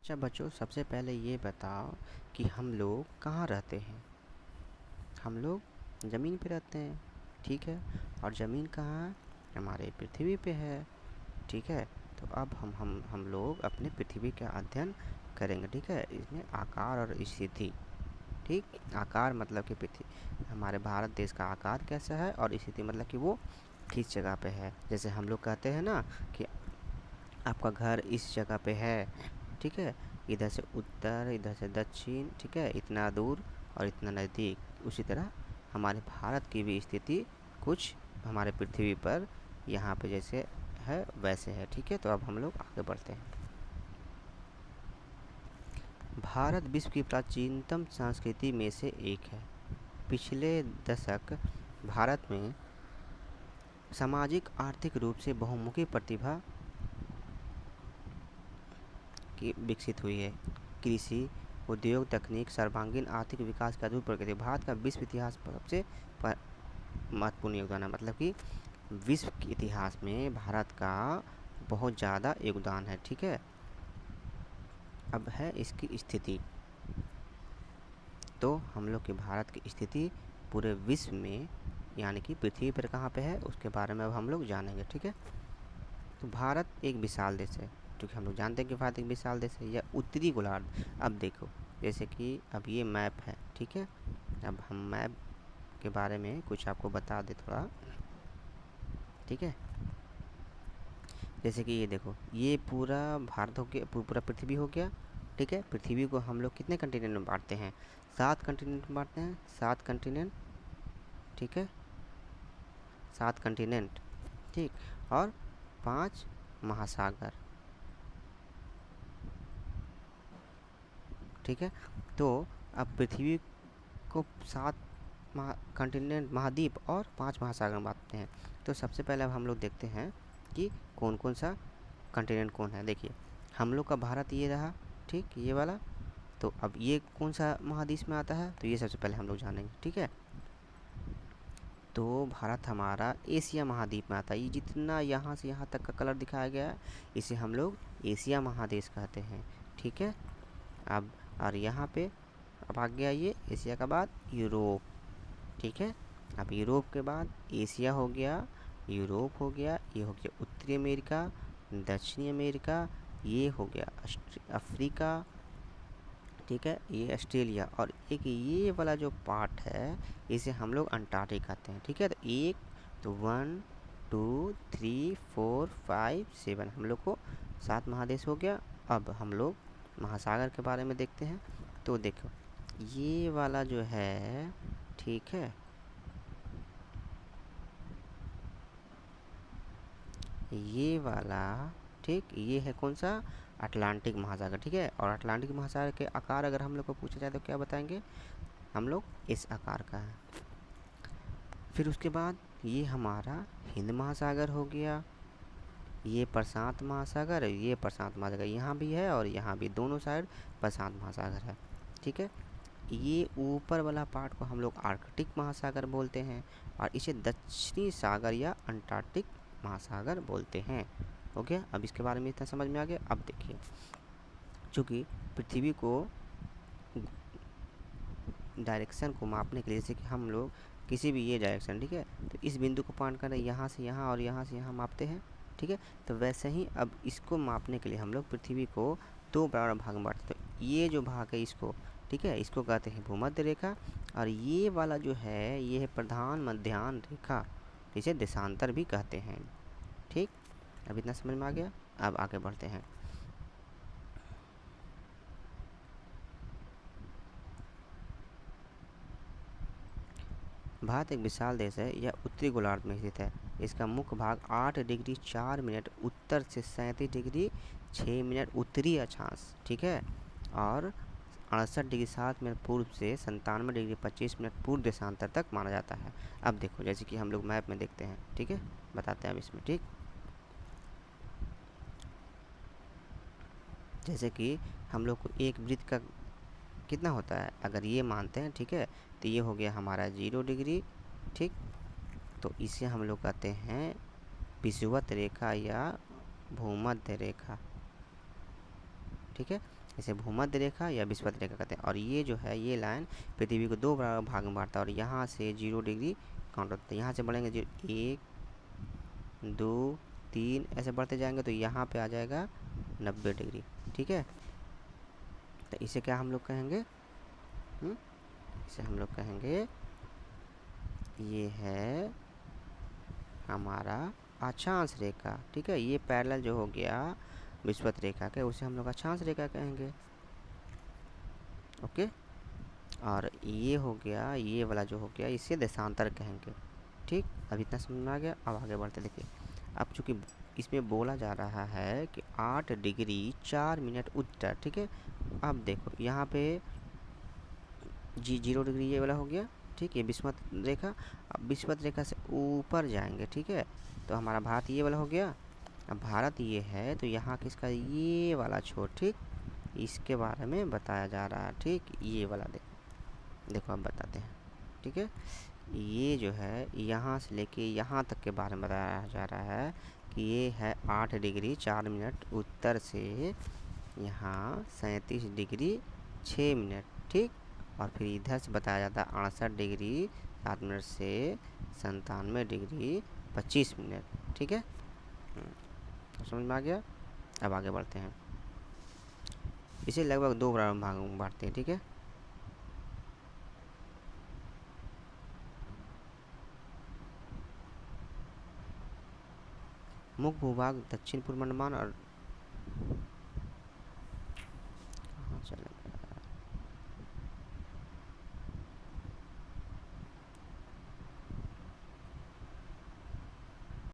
अच्छा बच्चों, सबसे पहले ये बताओ कि हम लोग कहाँ रहते हैं। हम लोग ज़मीन पे रहते हैं, ठीक है। और ज़मीन कहाँ है? हमारे पृथ्वी पे है, ठीक है। तो अब हम लोग अपने पृथ्वी का अध्ययन करेंगे, ठीक है। इसमें आकार और स्थिति, ठीक। आकार मतलब कि पृथ्वी, हमारे भारत देश का आकार कैसा है, और स्थिति मतलब कि वो किस जगह पे है। जैसे हम लोग कहते हैं ना कि आपका घर इस जगह पे है, ठीक है। इधर से उत्तर, इधर से दक्षिण, ठीक है, इतना दूर और इतना नज़दीक। उसी तरह हमारे भारत की भी स्थिति कुछ हमारे पृथ्वी पर यहाँ पे जैसे है वैसे है, ठीक है। तो अब हम लोग आगे बढ़ते हैं। भारत विश्व की प्राचीनतम संस्कृति में से एक है। पिछले दशक भारत में सामाजिक आर्थिक रूप से बहुमुखी प्रतिभा की विकसित हुई है। कृषि, उद्योग, तकनीक, सर्वांगीण आर्थिक विकास का अद्भुत प्रगति। भारत का विश्व इतिहास पर सबसे महत्वपूर्ण योगदान है, मतलब कि विश्व के इतिहास में भारत का बहुत ज़्यादा योगदान है, ठीक है। अब है इसकी स्थिति। तो हम लोग के भारत की स्थिति पूरे विश्व में यानी कि पृथ्वी पर कहाँ पे है उसके बारे में अब हम लोग जानेंगे, ठीक है। तो भारत एक विशाल देश है, क्योंकि हम लोग जानते हैं कि भारत एक विशाल देश है। यह उत्तरी गोलार्ध। अब देखो, जैसे कि अब ये मैप है, ठीक है। अब हम मैप के बारे में कुछ आपको बता दे थोड़ा, ठीक है। जैसे कि ये देखो, ये पूरा भारत हो गया, पूरा पृथ्वी हो गया, ठीक है। पृथ्वी को हम लोग कितने कंटिनेंट में बांटते हैं? 7 कंटिनेंट में बांटते हैं, 7 कंटिनेंट, ठीक है। 7 कंटिनेंट, ठीक। और 5 महासागर, ठीक है। तो अब पृथ्वी को 7 कंटिनेंट, महाद्वीप और 5 महासागर में बांटते हैं। तो सबसे पहले अब हम लोग देखते हैं कि कौन कौन सा कंटिनेंट कौन है। देखिए, हम लोग का भारत ये रहा, ठीक, ये वाला। तो अब ये कौन सा महादेश में आता है, तो ये सबसे पहले हम लोग जानेंगे, ठीक है। तो भारत हमारा एशिया महाद्वीप में आता है। ये जितना यहाँ से यहाँ तक का कलर दिखाया गया है, इसे हम लोग एशिया महादेश कहते हैं, ठीक है। अब और यहाँ पे अब आ गया ये एशिया का बाद यूरोप, ठीक है। अब यूरोप के बाद एशिया हो गया, यूरोप हो गया, ये हो गया उत्तरी अमेरिका, दक्षिणी अमेरिका, ये हो गया अफ्रीका, ठीक है, ये ऑस्ट्रेलिया। और एक ये वाला जो पार्ट है इसे हम लोग अंटार्कटिका कहते हैं, ठीक है। तो एक तो 1 2 3 4 5 7 हम लोग को 7 महादेश हो गया। अब हम लोग महासागर के बारे में देखते हैं। तो देखो, ये वाला जो है, ठीक है, ये वाला, ठीक, ये है कौन सा? अटलांटिक महासागर, ठीक है। और अटलांटिक महासागर के आकार अगर हम लोग को पूछा जाए तो क्या बताएंगे हम लोग? इस आकार का है। फिर उसके बाद ये हमारा हिंद महासागर हो गया, ये प्रशांत महासागर, ये प्रशांत महासागर यहाँ भी है और यहाँ भी, दोनों साइड प्रशांत महासागर है, ठीक है। ये ऊपर वाला पार्ट को हम लोग आर्कटिक महासागर बोलते हैं और इसे दक्षिणी सागर या अंटार्कटिक महासागर बोलते हैं। हो गया, अब इसके बारे में इतना समझ में आ गया। अब देखिए, चूँकि पृथ्वी को डायरेक्शन को मापने के लिए, जैसे कि हम लोग किसी भी ये डायरेक्शन, ठीक है, तो इस बिंदु को पॉइंट करें यहाँ से यहाँ और यहाँ से यहाँ मापते हैं, ठीक है। तो वैसे ही अब इसको मापने के लिए हम लोग पृथ्वी को 2 बराबर भाग में बांटते हैं। तो ये जो भाग है इसको, ठीक है, इसको कहते हैं भूमध्य रेखा, और ये वाला जो है ये है प्रधान मध्याह्न रेखा, इसे देशांतर भी कहते हैं, ठीक। अब इतना समझ में आ गया। अब आगे बढ़ते हैं। भारत एक विशाल देश है। यह उत्तरी गोलार्ध में स्थित है। इसका मुख्य भाग 8 डिग्री 4 मिनट उत्तर से 37 डिग्री 6 मिनट उत्तरी अक्षांश, ठीक है, और 68 डिग्री 7 मिनट पूर्व से 97 डिग्री 25 मिनट पूर्व देशांतर तक माना जाता है। अब देखो, जैसे कि हम लोग मैप में देखते हैं, ठीक है, बताते हैं अब इसमें, ठीक। जैसे कि हम लोग को एक वृत्त का कितना होता है अगर ये मानते हैं, ठीक है, तो ये हो गया हमारा 0 डिग्री, ठीक। तो इसे हम लोग कहते हैं विषुवत रेखा या भूमध्य रेखा, ठीक है। इसे भूमध्य रेखा या विषुवत रेखा कहते हैं। और ये जो है ये लाइन पृथ्वी को 2 भाग में बांटता है और यहाँ से 0 डिग्री काउंट होता है। यहाँ से बढ़ेंगे 1 2 3 ऐसे बढ़ते जाएंगे तो यहाँ पे आ जाएगा 90 डिग्री। ठीक है, तो इसे क्या हम लोग कहेंगे, इसे हम लोग कहेंगे ये है हमारा अक्षांश रेखा। ठीक है, ये पैरेलल जो हो गया विषुवत रेखा के, उसे हम लोग अक्षांश रेखा कहेंगे। ओके, और ये हो गया, ये वाला जो हो गया इसे देशांतर कहेंगे। ठीक, अब इतना समझ में आ गया। अब आगे बढ़ते देखिए। अब चूँकि इसमें बोला जा रहा है कि 8 डिग्री 4 मिनट उत्तर। ठीक है, अब देखो यहाँ पे 0 डिग्री ये वाला हो गया। ठीक है, विषुवत रेखा। अब विषुवत रेखा से ऊपर जाएंगे। ठीक है, तो हमारा भारत ये वाला हो गया। अब भारत ये है तो यहाँ किसका, ये वाला छोर। ठीक, इसके बारे में बताया जा रहा है। ठीक, ये वाला देखो अब बताते हैं। ठीक है, ये जो है यहाँ से लेके यहाँ तक के बारे में बताया जा रहा है कि ये है 8 डिग्री 4 मिनट उत्तर से यहाँ 37 डिग्री 6 मिनट। ठीक, और फिर इधर से बताया जाता है 68 डिग्री 7 मिनट से 97 डिग्री 25 मिनट। ठीक है, तो समझ में आ गया। अब आगे बढ़ते हैं। इसे लगभग 2 भागों में बांटते हैं। ठीक है, मुख्य भूभाग दक्षिण पूर्व अंडमान और चलेंगे